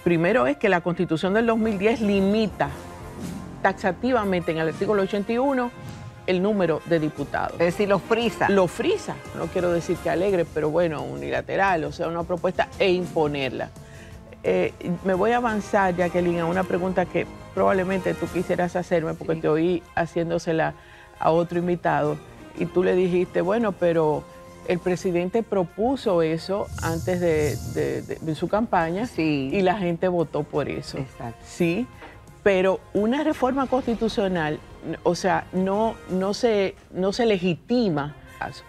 Primero es que la Constitución del 2010 limita taxativamente en el artículo 81 el número de diputados. Es decir, lo frisa. Lo frisa, no quiero decir que alegre, pero bueno, unilateral, o sea, una propuesta e imponerla. Me voy a avanzar, Jacqueline, a una pregunta que probablemente tú quisieras hacerme, porque te oí haciéndosela a otro invitado, y tú le dijiste, bueno, pero el presidente propuso eso antes de su campaña, Sí. y la gente votó por eso. Exacto. Sí, pero una reforma constitucional, o sea, no se legitima.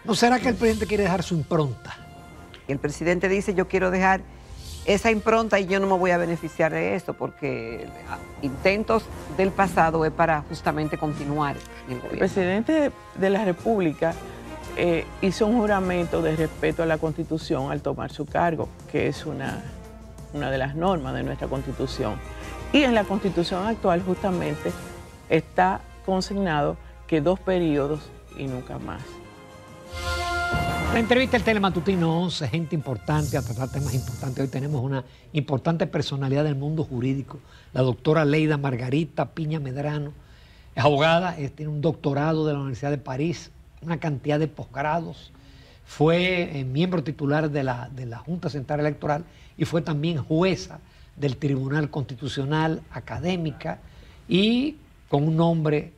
¿No será que el presidente quiere dejar su impronta? Y el presidente dice, yo quiero dejar esa impronta y yo no me voy a beneficiar de eso, porque intentos del pasado es para justamente continuar en el El gobierno. presidente de la República hizo un juramento de respeto a la Constitución al tomar su cargo, que es una de las normas de nuestra Constitución. Y en la Constitución actual justamente está consignado que 2 periodos y nunca más. La entrevista del Telematutino 11, gente importante a tratar temas importantes. Hoy tenemos una importante personalidad del mundo jurídico, la doctora Leida Margarita Piña Medrano. Es abogada, tiene un doctorado de la Universidad de París, una cantidad de posgrados. Fue miembro titular de la Junta Central Electoral y fue también jueza del Tribunal Constitucional, académica y con un nombre,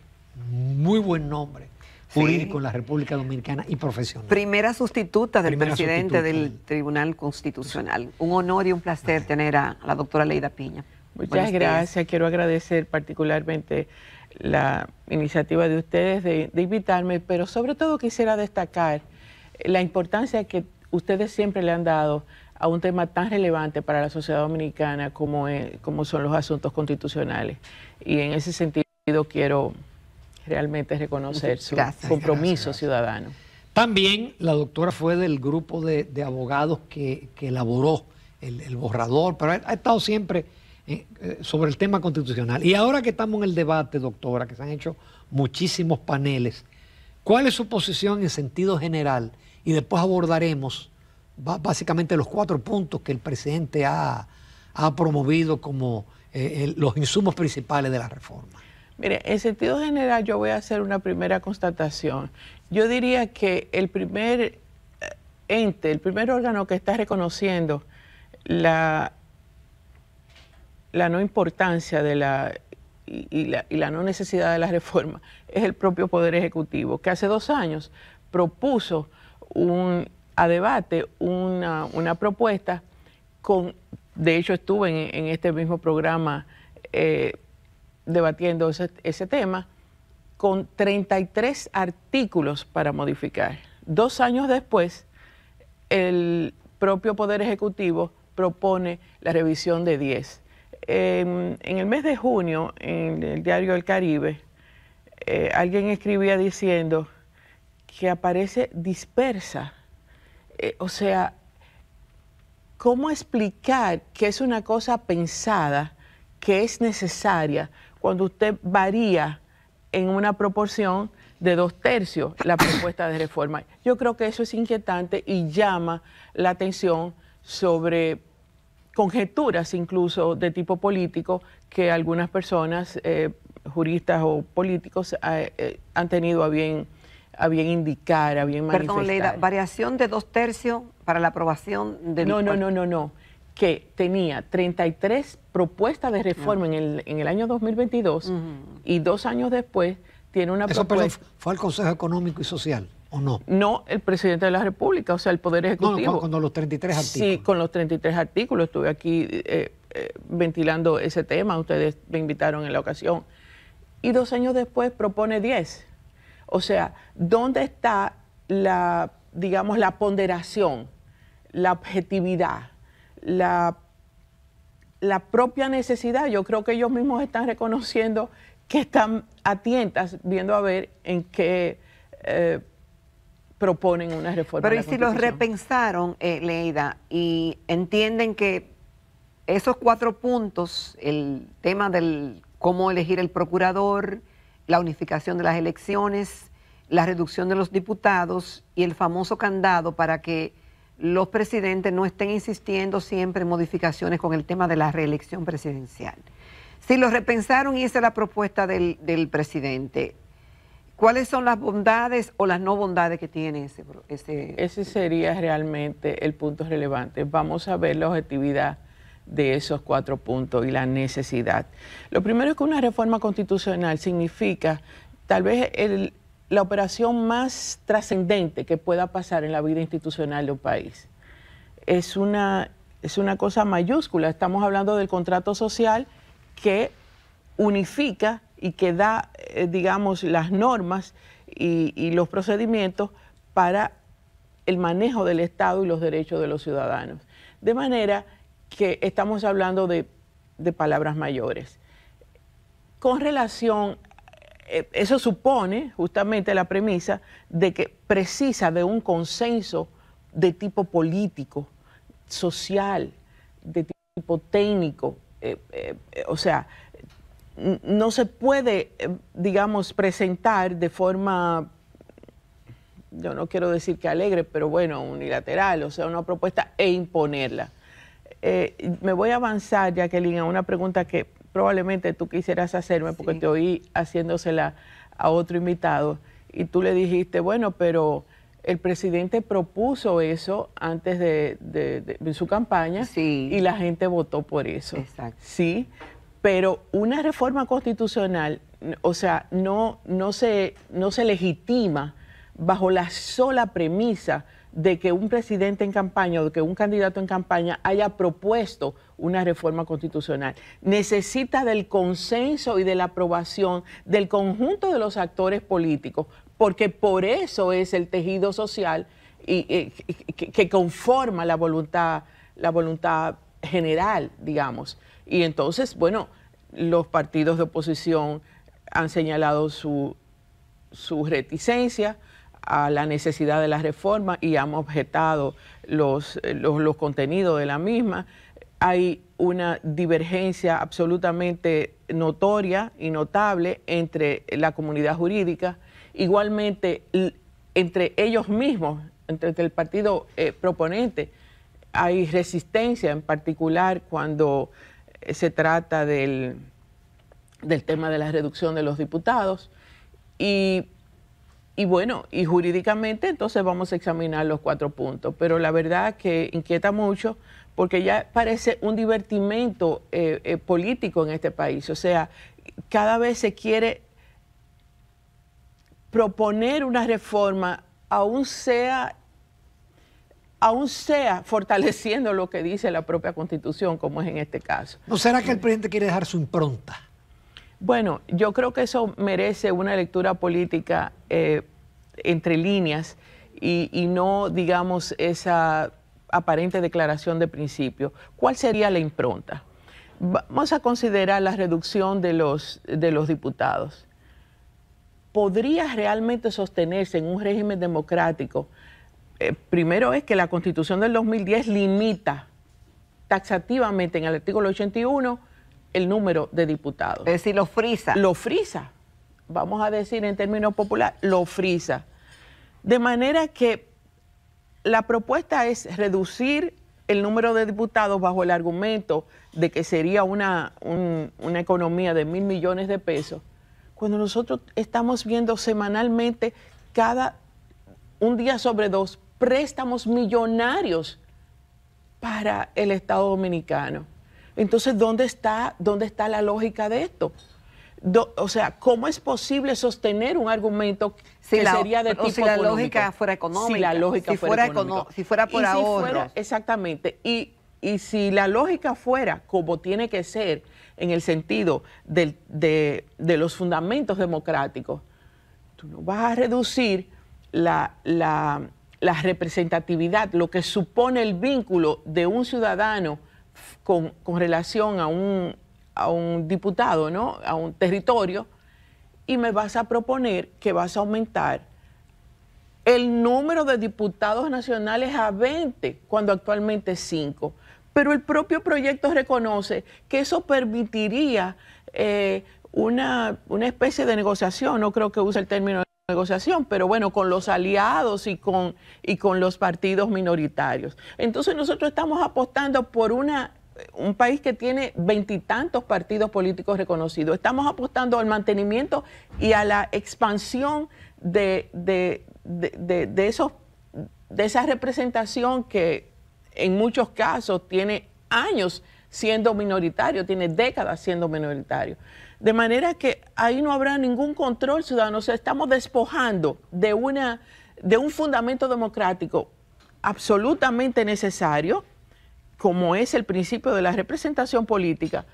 muy buen nombre, jurídico en la República Dominicana y profesional. Primera sustituta del presidente del Tribunal Constitucional. Un honor y un placer tener a la doctora Leida Piña. Muchas gracias. Quiero agradecer particularmente la iniciativa de ustedes de invitarme, pero sobre todo quisiera destacar la importancia que ustedes siempre le han dado a un tema tan relevante para la sociedad dominicana como son los asuntos constitucionales. Y en ese sentido quiero realmente reconocer su compromiso ciudadano. También la doctora fue del grupo de abogados que elaboró el borrador, pero ha estado siempre sobre el tema constitucional. Y ahora que estamos en el debate, doctora, que se han hecho muchísimos paneles, ¿cuál es su posición en sentido general? Y después abordaremos básicamente los 4 puntos que el presidente ha promovido como los insumos principales de la reforma. Mire, en sentido general yo voy a hacer una primera constatación. Yo diría que el primer ente, el primer órgano que está reconociendo la no importancia de y la no necesidad de la reforma es el propio Poder Ejecutivo, que hace 2 años propuso a debate una propuesta de hecho estuve en este mismo programa debatiendo ese tema, con 33 artículos para modificar. 2 años después, el propio Poder Ejecutivo propone la revisión de 10. En el mes de junio, en el diario El Caribe, alguien escribía diciendo que aparece dispersa. O sea, ¿cómo explicar que es una cosa pensada, que es necesaria, cuando usted varía en una proporción de 2/3 la propuesta de reforma? Yo creo que eso es inquietante y llama la atención sobre conjeturas incluso de tipo político que algunas personas, juristas o políticos, han tenido a bien indicar, a bien manifestar. Perdón, Leida, variación de 2/3 para la aprobación del... No. Que tenía 33 propuestas de reforma en el año 2022 y 2 años después tiene una propuesta. Perdón, ¿fue al Consejo Económico y Social o no? No, el presidente de la República, o sea, el Poder Ejecutivo. No, con los 33 artículos. Sí, con los 33 artículos. Estuve aquí ventilando ese tema, ustedes me invitaron en la ocasión. Y 2 años después propone 10. O sea, ¿dónde está digamos, la ponderación, la objetividad? La propia necesidad? Yo creo que ellos mismos están reconociendo que están atentas, viendo a ver en qué proponen una reforma. Pero ¿y si los repensaron, Leida, y entienden que esos 4 puntos, el tema del cómo elegir el procurador, la unificación de las elecciones, la reducción de los diputados y el famoso candado para que los presidentes no estén insistiendo siempre en modificaciones con el tema de la reelección presidencial. Si lo repensaron y esa es la propuesta del presidente, ¿cuáles son las bondades o las no bondades que tiene ese? Ese sería realmente el punto relevante. Vamos a ver la objetividad de esos 4 puntos y la necesidad. Lo primero es que una reforma constitucional significa tal vez la operación más trascendente que pueda pasar en la vida institucional de un país. Es una cosa mayúscula. Estamos hablando del contrato social que unifica y que da, digamos, las normas y los procedimientos para el manejo del Estado y los derechos de los ciudadanos. De manera que estamos hablando de palabras mayores. Con relación, eso supone justamente la premisa de que precisa de un consenso de tipo político, social, de tipo técnico, o sea, no se puede, digamos, presentar de forma, yo no quiero decir que alegre, pero bueno, unilateral, o sea, una propuesta e imponerla. Me voy a avanzar, Jacqueline, a una pregunta que probablemente tú quisieras hacerme, porque te oí haciéndosela a otro invitado, y tú le dijiste, bueno, pero el presidente propuso eso antes de su campaña y la gente votó por eso. Exacto. Sí, pero una reforma constitucional, o sea, no se legitima bajo la sola premisa de que un presidente en campaña o de que un candidato en campaña haya propuesto una reforma constitucional. Necesita del consenso y de la aprobación del conjunto de los actores políticos, porque por eso es el tejido social que conforma la voluntad general, digamos. Y entonces, bueno, los partidos de oposición han señalado su reticencia a la necesidad de la reforma y han objetado los contenidos de la misma. Hay una divergencia absolutamente notoria y notable entre la comunidad jurídica, igualmente entre ellos mismos, entre el partido proponente. Hay resistencia, en particular cuando se trata del tema de la reducción de los diputados. Y bueno, y jurídicamente entonces vamos a examinar los 4 puntos, pero la verdad que inquieta mucho porque ya parece un divertimento político en este país. O sea, cada vez se quiere proponer una reforma, aún sea fortaleciendo lo que dice la propia Constitución, como es en este caso. ¿No será que el presidente quiere dejar su impronta? Bueno, yo creo que eso merece una lectura política entre líneas y no, digamos, esa aparente declaración de principio. ¿Cuál sería la impronta? Vamos a considerar la reducción de los diputados. ¿Podría realmente sostenerse en un régimen democrático? Primero es que la Constitución del 2010 limita taxativamente en el artículo 81 el número de diputados. Es decir, lo frisa. Lo frisa, vamos a decir en términos populares, lo frisa. De manera que la propuesta es reducir el número de diputados bajo el argumento de que sería una economía de 1.000 millones de pesos, cuando nosotros estamos viendo semanalmente un día sobre 2 préstamos millonarios para el Estado Dominicano. Entonces, ¿dónde está la lógica de esto? O sea, ¿cómo es posible sostener un argumento que sería de tipo si la económico? lógica fuera económica. Si la lógica fuera económica. Si fuera por ahorros. Exactamente. Y si la lógica fuera como tiene que ser en el sentido de los fundamentos democráticos, tú no vas a reducir la representatividad, lo que supone el vínculo de un ciudadano con relación a un diputado, ¿no? A un territorio, y me vas a proponer que vas a aumentar el número de diputados nacionales a 20, cuando actualmente es 5. Pero el propio proyecto reconoce que eso permitiría una especie de negociación, no creo que use el término negociación, pero bueno, con los aliados y con los partidos minoritarios. Entonces nosotros estamos apostando por un país que tiene 20 y tantos partidos políticos reconocidos. Estamos apostando al mantenimiento y a la expansión de esa representación que en muchos casos tiene años siendo minoritario, tiene décadas siendo minoritario. De manera que ahí no habrá ningún control ciudadano. O sea, estamos despojando de un fundamento democrático absolutamente necesario, como es el principio de la representación política,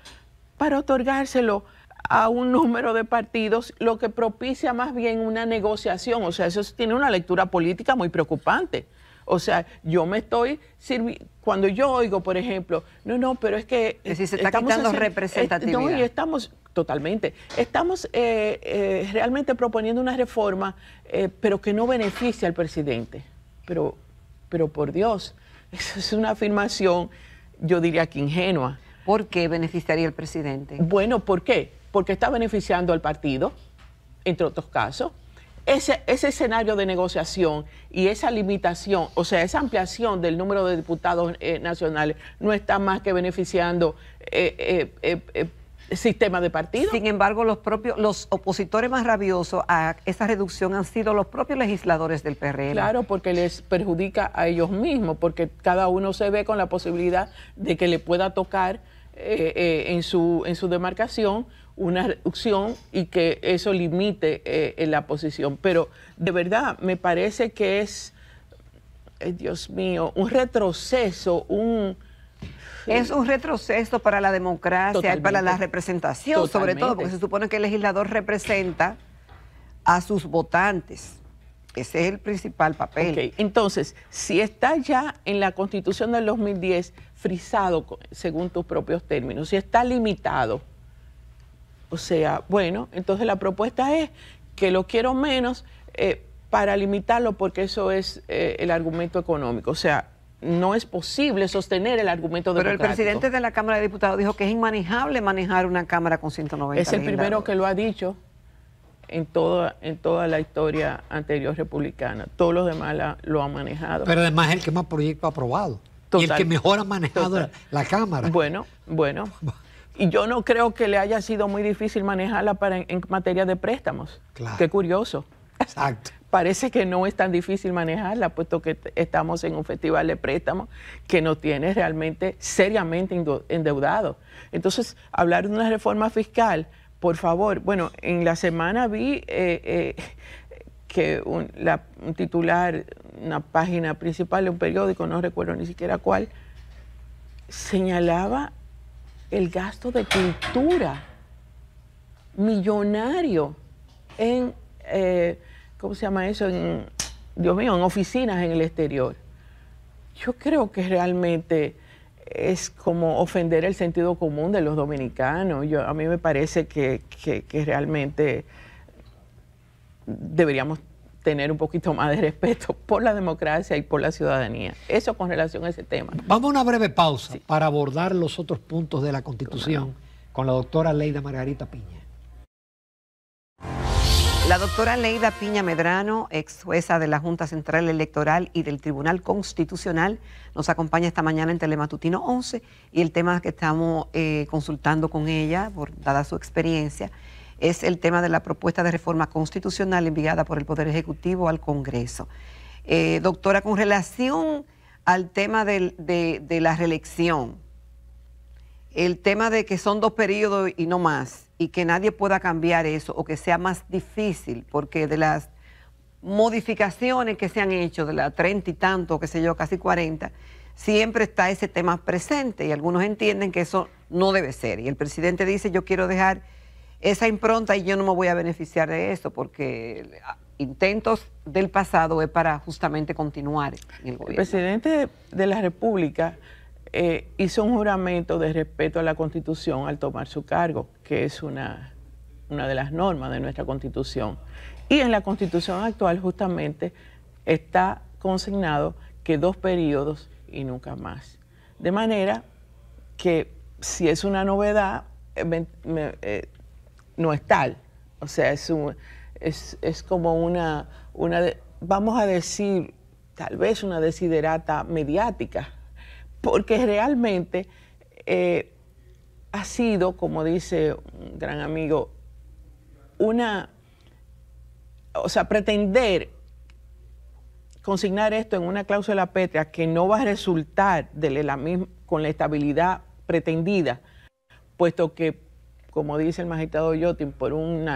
para otorgárselo a un número de partidos, lo que propicia más bien una negociación. O sea, eso tiene una lectura política muy preocupante. O sea, yo me estoy sirviendo, cuando yo oigo, por ejemplo, no, pero es que si se está quitando representatividad. No, y estamos realmente proponiendo una reforma, pero que no beneficia al presidente. Pero por Dios, eso es una afirmación, yo diría que ingenua. ¿Por qué beneficiaría al presidente? Bueno, ¿por qué? Porque está beneficiando al partido, entre otros casos. Ese escenario de negociación y esa limitación, o sea, esa ampliación del número de diputados nacionales no está más que beneficiando el sistema de partidos. Sin embargo, los opositores más rabiosos a esa reducción han sido los propios legisladores del PRM. Claro, porque les perjudica a ellos mismos, porque cada uno se ve con la posibilidad de que le pueda tocar en su demarcación una reducción y que eso limite la posición. Pero de verdad me parece que es, Dios mío, un retroceso, Es un retroceso para la democracia y para la representación, sobre todo porque se supone que el legislador representa a sus votantes. Ese es el principal papel. Okay. Entonces, si está ya en la Constitución del 2010 frisado, según tus propios términos, si está limitado, o sea, bueno, entonces la propuesta es que lo quiero menos para limitarlo porque eso es el argumento económico. O sea, no es posible sostener el argumento democrático. Pero el presidente de la Cámara de Diputados dijo que es inmanejable manejar una Cámara con 190 Es el primero que lo ha dicho en toda la historia anterior republicana. Todos los demás lo han manejado. Pero además es el que más proyectos ha aprobado. Total. Y el que mejor ha manejado la Cámara. Bueno. Y yo no creo que le haya sido muy difícil manejarla en materia de préstamos. Claro. Qué curioso. Exacto. Parece que no es tan difícil manejarla, puesto que estamos en un festival de préstamos que nos tiene realmente seriamente endeudados. Entonces, hablar de una reforma fiscal, por favor. Bueno, en la semana vi que un titular, una página principal de un periódico, no recuerdo ni siquiera cuál, señalaba el gasto de cultura millonario en, ¿cómo se llama eso? Dios mío, en oficinas en el exterior. Yo creo que realmente es como ofender el sentido común de los dominicanos. A mí me parece que realmente deberíamos tener un poquito más de respeto por la democracia y por la ciudadanía. Eso con relación a ese tema. Vamos a una breve pausa para abordar los otros puntos de la Constitución con la doctora Leida Margarita Piña. La doctora Leida Piña Medrano, ex jueza de la Junta Central Electoral y del Tribunal Constitucional, nos acompaña esta mañana en Telematutino 11 y el tema que estamos consultando con ella, dada su experiencia, es el tema de la propuesta de reforma constitucional enviada por el Poder Ejecutivo al Congreso. Doctora, con relación al tema de la reelección, el tema de que son 2 periodos y no más, y que nadie pueda cambiar eso, o que sea más difícil, porque de las modificaciones que se han hecho, de las 30 y tanto, qué sé yo, casi 40, siempre está ese tema presente, y algunos entienden que eso no debe ser. Y el presidente dice, yo quiero dejar esa impronta y yo no me voy a beneficiar de eso, porque intentos del pasado es para justamente continuar en el gobierno. El presidente de la República hizo un juramento de respeto a la Constitución al tomar su cargo, que es una de las normas de nuestra Constitución. Y en la Constitución actual justamente está consignado que 2 periodos y nunca más. De manera que si es una novedad, no es tal. O sea, es como vamos a decir, tal vez una desiderata mediática, porque realmente ha sido, como dice un gran amigo, pretender consignar esto en una cláusula pétrea que no va a resultar con la estabilidad pretendida, puesto que, como dice el magistrado Yotin, por un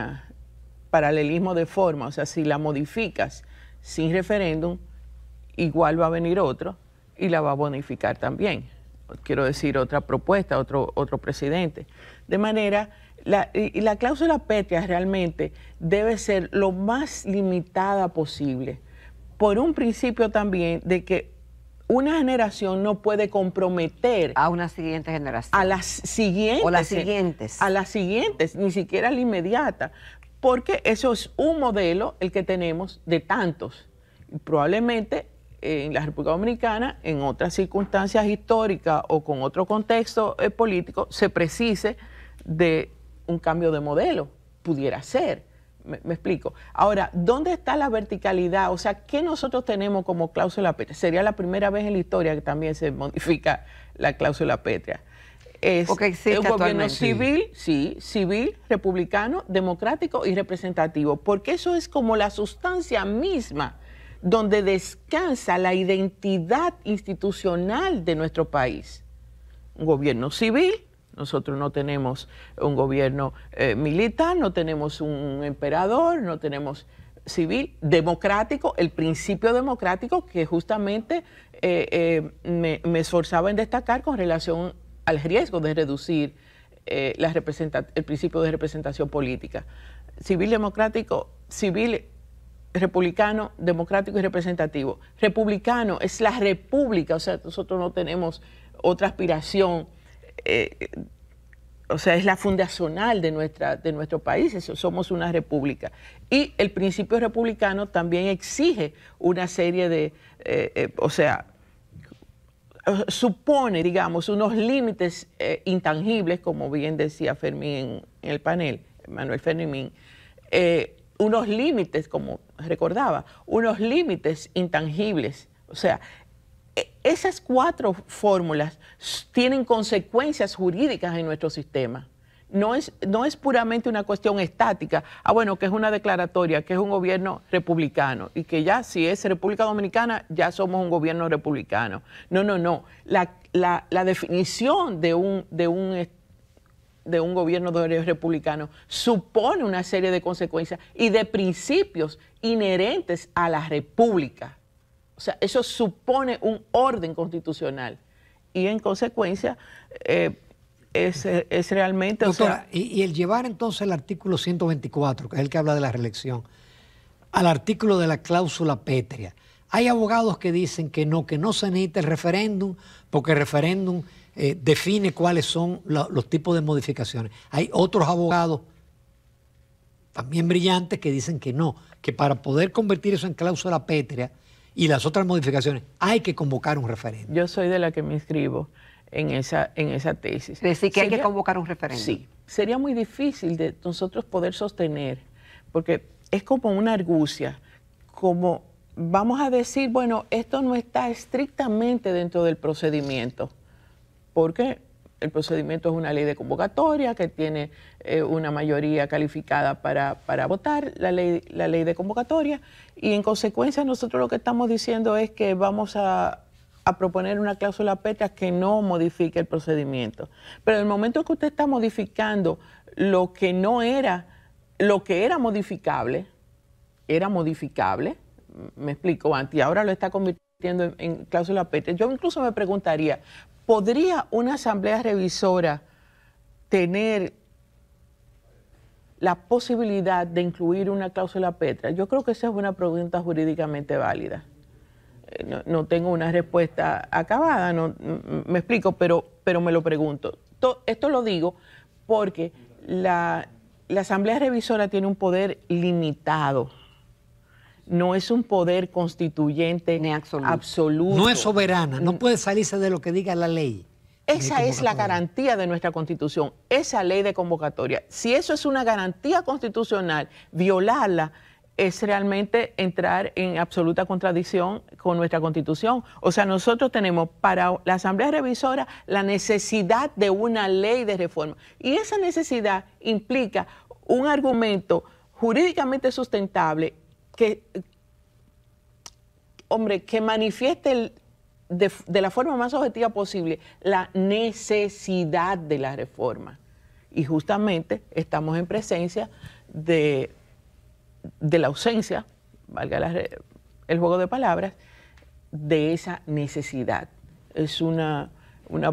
paralelismo de forma, o sea, si la modificas sin referéndum, igual va a venir otro y la va a bonificar también. Quiero decir, otra propuesta, otro presidente. De manera, la cláusula pétrea realmente debe ser lo más limitada posible, por un principio también de que una generación no puede comprometer a una siguiente generación. A las siguientes. O las siguientes. A las siguientes, ni siquiera a la inmediata. Porque eso es un modelo, el que tenemos, de tantos. Y probablemente en la República Dominicana, en otras circunstancias históricas o con otro contexto político, se precise de un cambio de modelo. Pudiera ser. Me explico. Ahora, ¿dónde está la verticalidad? O sea, ¿qué nosotros tenemos como cláusula pétrea? Sería la primera vez en la historia que también se modifica la cláusula pétrea. Es un gobierno civil, sí, civil, republicano, democrático y representativo, porque eso es como la sustancia misma donde descansa la identidad institucional de nuestro país. Un gobierno civil. Nosotros no tenemos un gobierno militar, no tenemos un emperador, no tenemos civil, democrático, el principio democrático que justamente me esforzaba en destacar con relación al riesgo de reducir el principio de representación política. Civil, democrático, civil, republicano, democrático y representativo. Republicano es la república, o sea, nosotros no tenemos otra aspiración. O sea, es la fundacional de nuestro país, somos una república. Y el principio republicano también exige una serie de, supone, digamos, unos límites intangibles, como bien decía Fermín en el panel, Manuel Fermín, unos límites, como recordaba, unos límites intangibles, o sea, esas 4 fórmulas tienen consecuencias jurídicas en nuestro sistema. No es puramente una cuestión estática. Bueno, que es una declaratoria, que es un gobierno republicano y que ya si es República Dominicana ya somos un gobierno republicano. No. La definición de un gobierno republicano supone una serie de consecuencias y de principios inherentes a la república. O sea, eso supone un orden constitucional y en consecuencia es realmente... Doctora, y el llevar entonces el artículo 124, que es el que habla de la reelección, al artículo de la cláusula pétrea, hay abogados que dicen que no se necesita el referéndum porque el referéndum define cuáles son los tipos de modificaciones. Hay otros abogados también brillantes que dicen que no, que para poder convertir eso en cláusula pétrea y las otras modificaciones, hay que convocar un referéndum. Yo soy de la que me inscribo en esa tesis. Decir que hay que convocar un referéndum. Sí, sería muy difícil de nosotros poder sostener, porque es como una argucia, como vamos a decir, bueno, esto no está estrictamente dentro del procedimiento, porque el procedimiento es una ley de convocatoria que tiene una mayoría calificada para votar, la ley de convocatoria, y en consecuencia nosotros lo que estamos diciendo es que vamos a proponer una cláusula pétrea que no modifique el procedimiento. Pero en el momento que usted está modificando lo que era modificable, me explico antes, y ahora lo está convirtiendo en cláusula pétrea. Yo incluso me preguntaría, ¿podría una asamblea revisora tener la posibilidad de incluir una cláusula pétrea? Yo creo que esa es una pregunta jurídicamente válida. No tengo una respuesta acabada, me explico, pero me lo pregunto. Esto lo digo porque la asamblea revisora tiene un poder limitado. No es un poder constituyente ni absoluto. No es soberana, no puede salirse de lo que diga la ley. Esa es la garantía de nuestra Constitución, esa ley de convocatoria. Si eso es una garantía constitucional, violarla es realmente entrar en absoluta contradicción con nuestra Constitución. O sea, nosotros tenemos para la Asamblea Revisora la necesidad de una ley de reforma. Y esa necesidad implica un argumento jurídicamente sustentable que, hombre, que manifieste de la forma más objetiva posible la necesidad de la reforma. Y justamente estamos en presencia de la ausencia, valga el juego de palabras, de esa necesidad. Es una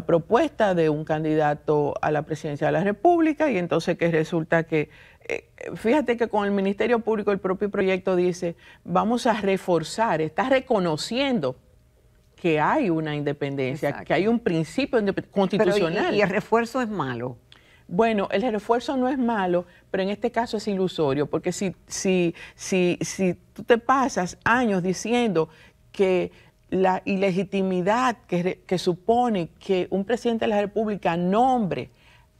propuesta de un candidato a la presidencia de la República y entonces que resulta que, fíjate que con el Ministerio Público el propio proyecto dice, vamos a reforzar, está reconociendo que hay una independencia, exacto, que hay un principio constitucional. Pero, ¿y el refuerzo es malo? Bueno, el refuerzo no es malo, pero en este caso es ilusorio, porque si tú te pasas años diciendo que la ilegitimidad que supone que un presidente de la República nombre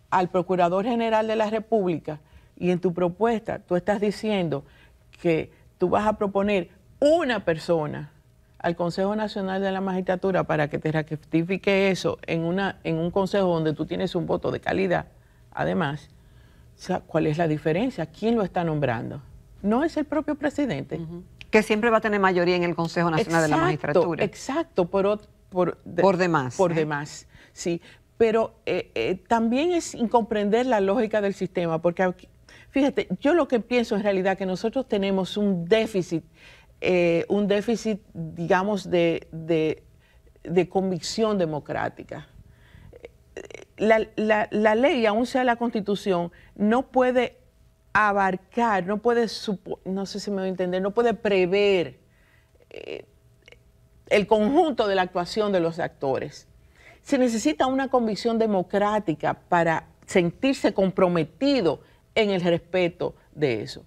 al Procurador General de la República, y en tu propuesta tú estás diciendo que tú vas a proponer una persona al Consejo Nacional de la Magistratura para que te ratifique eso en un consejo donde tú tienes un voto de calidad, además, o sea, ¿cuál es la diferencia? ¿Quién lo está nombrando? No es el propio presidente. Que siempre va a tener mayoría en el Consejo Nacional de la Magistratura. Exacto, por demás. Por demás, sí. Pero también es incomprender la lógica del sistema, porque fíjate, yo lo que pienso en realidad que nosotros tenemos un déficit, digamos, de convicción democrática. La ley, aun sea la Constitución, no puede abarcar, no puede, no sé si me voy a entender, no puede prever el conjunto de la actuación de los actores. Se necesita una convicción democrática para sentirse comprometido en el respeto de eso,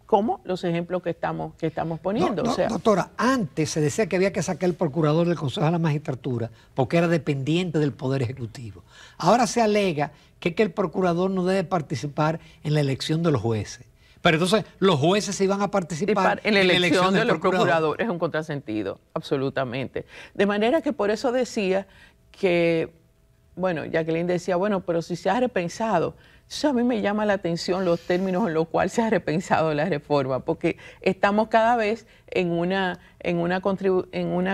como los ejemplos que estamos poniendo. O sea, doctora, antes se decía que había que sacar el procurador del Consejo de la Magistratura porque era dependiente del Poder Ejecutivo. Ahora se alega que el procurador no debe participar en la elección de los jueces. Pero entonces los jueces se iban a participar en la elección de los procuradores. Es un contrasentido, absolutamente. De manera que por eso decía que, bueno, Jacqueline decía, bueno, pero si se ha repensado. Eso a mí me llama la atención los términos en los cuales se ha repensado la reforma, porque estamos cada vez en una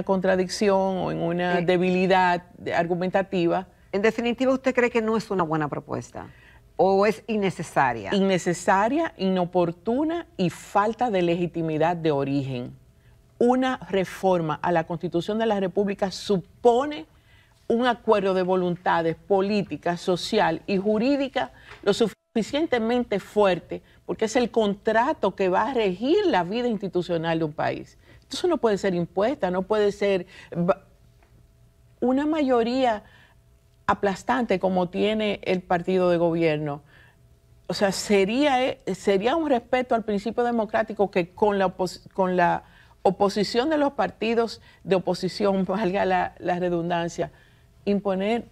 contradicción o en una debilidad argumentativa. En definitiva, ¿usted cree que no es una buena propuesta? ¿O es innecesaria? Innecesaria, inoportuna y falta de legitimidad de origen. Una reforma a la Constitución de la República supone un acuerdo de voluntades política, social y jurídica lo suficientemente fuerte, porque es el contrato que va a regir la vida institucional de un país. Entonces no puede ser impuesta, no puede ser una mayoría aplastante como tiene el partido de gobierno. O sea, sería un respeto al principio democrático que con la oposición de los partidos de oposición, valga la redundancia, imponer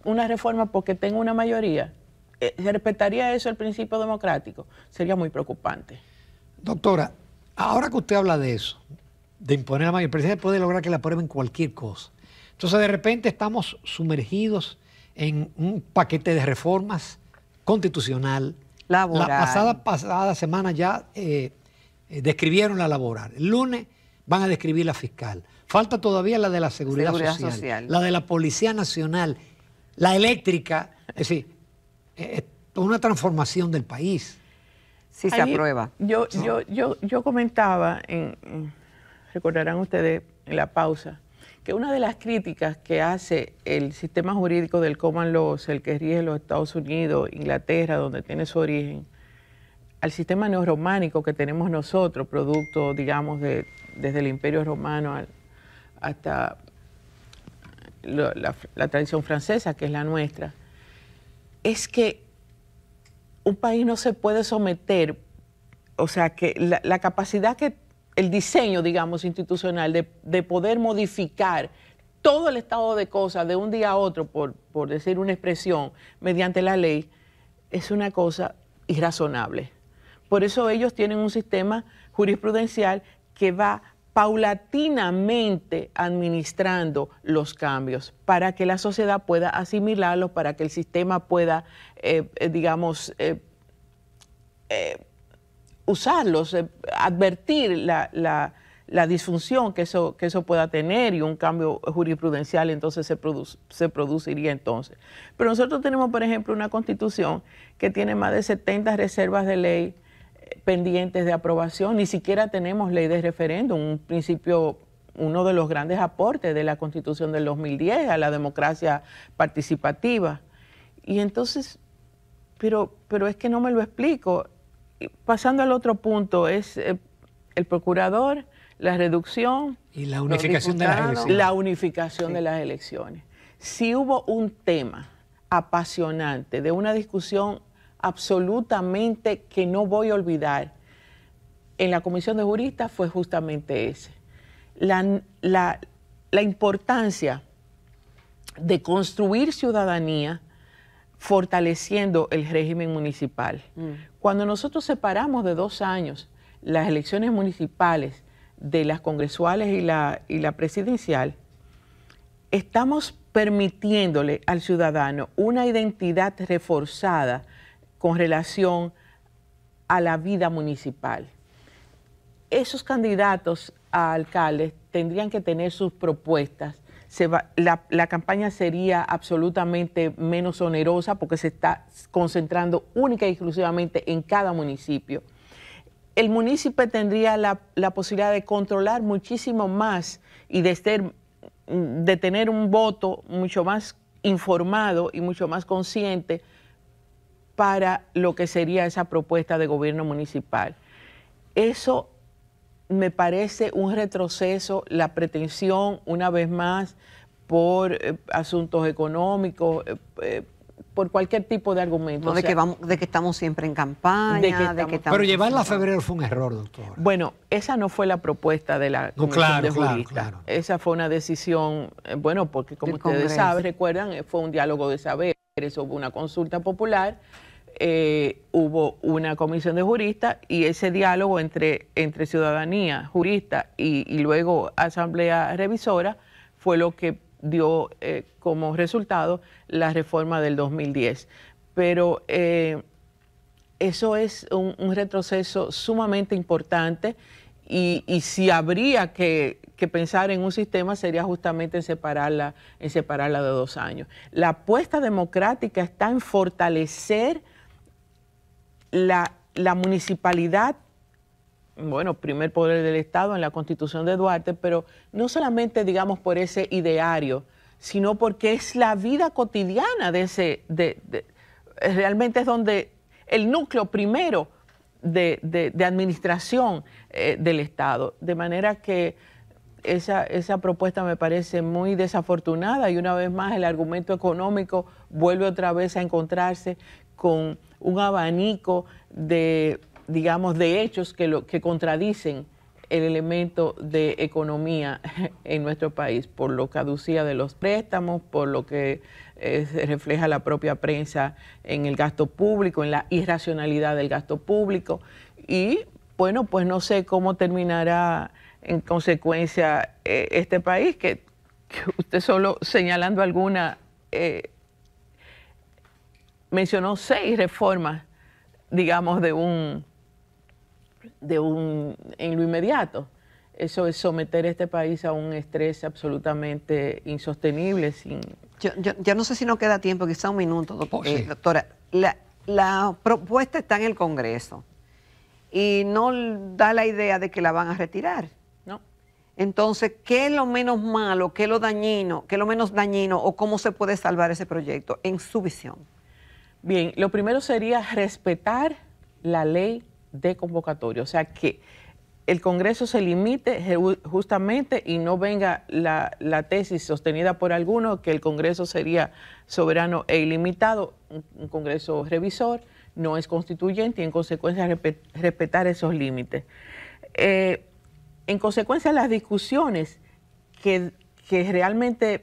una reforma porque tenga una mayoría. ¿Se respetaría eso el principio democrático? Sería muy preocupante. Doctora, ahora que usted habla de eso, de imponer la mayoría, el presidente puede lograr que le aprueben cualquier cosa. Entonces, de repente estamos sumergidos en un paquete de reformas constitucional. Laboral. La pasada semana ya describieron la laboral. El lunes van a describir la fiscal. Falta todavía la de la seguridad social, la de la Policía Nacional, la eléctrica. Es decir, es una transformación del país. Sí se aprueba. Yo comentaba, recordarán ustedes en la pausa, que una de las críticas que hace el sistema jurídico del Common Law, el que rige los Estados Unidos, Inglaterra, donde tiene su origen, al sistema neorrománico que tenemos nosotros, producto, digamos, desde el Imperio Romano hasta la tradición francesa, que es la nuestra, es que un país no se puede someter, o sea, que la capacidad que el diseño, digamos, institucional de poder modificar todo el estado de cosas de un día a otro, por decir una expresión, mediante la ley, es una cosa irrazonable. Por eso ellos tienen un sistema jurisprudencial que va paulatinamente administrando los cambios para que la sociedad pueda asimilarlos, para que el sistema pueda, usarlos, advertir la disfunción que eso pueda tener, y un cambio jurisprudencial entonces se produciría entonces. Pero nosotros tenemos, por ejemplo, una Constitución que tiene más de 70 reservas de ley pendientes de aprobación. Ni siquiera tenemos ley de referéndum, un principio, uno de los grandes aportes de la Constitución del 2010 a la democracia participativa. Y entonces, pero es que no me lo explico. Pasando al otro punto, es el procurador, la reducción y la unificación de las elecciones. La unificación de las elecciones. Si hubo un tema apasionante de una discusión absolutamente que no voy a olvidar en la Comisión de Juristas, fue justamente ese. La importancia de construir ciudadanía fortaleciendo el régimen municipal. Cuando nosotros separamos de 2 años las elecciones municipales de las congresuales y la presidencial, estamos permitiéndole al ciudadano una identidad reforzada con relación a la vida municipal. Esos candidatos a alcaldes tendrían que tener sus propuestas. La campaña sería absolutamente menos onerosa porque se está concentrando única y exclusivamente en cada municipio. El municipio tendría la posibilidad de controlar muchísimo más y de tener un voto mucho más informado y mucho más consciente para lo que sería esa propuesta de gobierno municipal. Eso me parece un retroceso, la pretensión, una vez más, por asuntos económicos, por cualquier tipo de argumento. No, de que estamos siempre en campaña, Pero llevarla a febrero fue un error, doctora. Bueno, esa no fue la propuesta de la Comisión de Juristas. Claro. Esa fue una decisión, porque como ustedes saben, recuerdan, fue un diálogo de saberes, hubo una consulta popular, hubo una comisión de juristas, y ese diálogo entre ciudadanía, juristas y luego asamblea revisora fue lo que dio como resultado la reforma del 2010. Pero eso es un retroceso sumamente importante, y si habría que pensar en un sistema, sería justamente en separarla de 2 años. La apuesta democrática está en fortalecer la municipalidad, primer poder del Estado en la Constitución de Duarte, pero no solamente, digamos, por ese ideario, sino porque es la vida cotidiana realmente es donde el núcleo primero de administración del Estado. De manera que esa propuesta me parece muy desafortunada, y una vez más el argumento económico vuelve otra vez a encontrarse con un abanico de hechos que contradicen el elemento de economía en nuestro país, por lo caducía de los préstamos, por lo que se refleja la propia prensa en el gasto público, en la irracionalidad del gasto público. Y bueno, pues no sé cómo terminará en consecuencia este país, que usted solo señalando alguna mencionó 6 reformas, digamos, en lo inmediato. Eso es someter a este país a un estrés absolutamente insostenible. Yo no sé si nos queda tiempo, quizá un minuto, doctora. La propuesta está en el Congreso y no da la idea de que la van a retirar. No. Entonces, ¿qué es lo menos malo, qué es lo dañino, qué es lo menos dañino, o cómo se puede salvar ese proyecto en su visión? Bien, lo primero sería respetar la ley de convocatoria, o sea, que el Congreso se limite justamente y no venga la tesis sostenida por algunos que el Congreso sería soberano e ilimitado. Un Congreso revisor no es constituyente, y en consecuencia respetar esos límites. En consecuencia, las discusiones que que realmente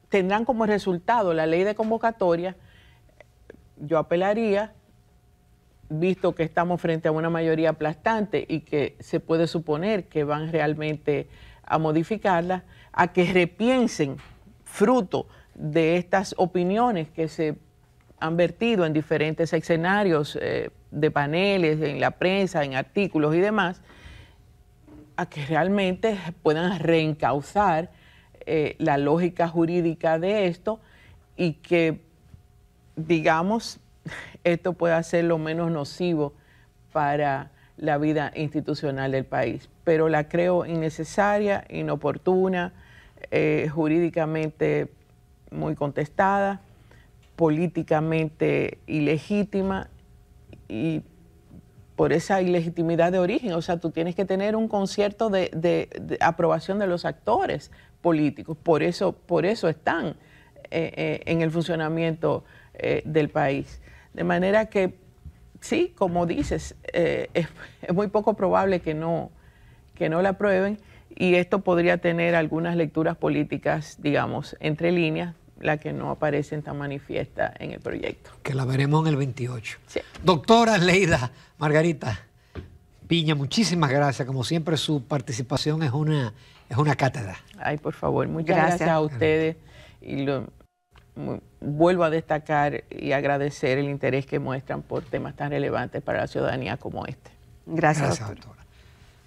tendrán como resultado la ley de convocatoria, yo apelaría, visto que estamos frente a una mayoría aplastante y que se puede suponer que van realmente a modificarla, a que repiensen, fruto de estas opiniones que se han vertido en diferentes escenarios de paneles, en la prensa, en artículos y demás, a que realmente puedan reencauzar la lógica jurídica de esto y que, digamos, esto pueda ser lo menos nocivo para la vida institucional del país. Pero la creo innecesaria, inoportuna, jurídicamente muy contestada, políticamente ilegítima y por esa ilegitimidad de origen. O sea, tú tienes que tener un concierto de aprobación de los actores políticos. Por eso están en el funcionamiento del país. De manera que, sí, como dices, es muy poco probable que no la aprueben y esto podría tener algunas lecturas políticas, digamos, entre líneas, la que no aparecen tan manifiesta en el proyecto. Que la veremos en el 28. Sí. Doctora Leida Margarita Piña, muchísimas gracias. Como siempre, su participación es una cátedra. Ay, por favor, muchas gracias a ustedes. Y vuelvo a destacar y agradecer el interés que muestran por temas tan relevantes para la ciudadanía como este. Gracias, doctora.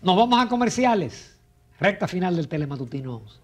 Nos vamos a comerciales. Recta final del Telematutino 11.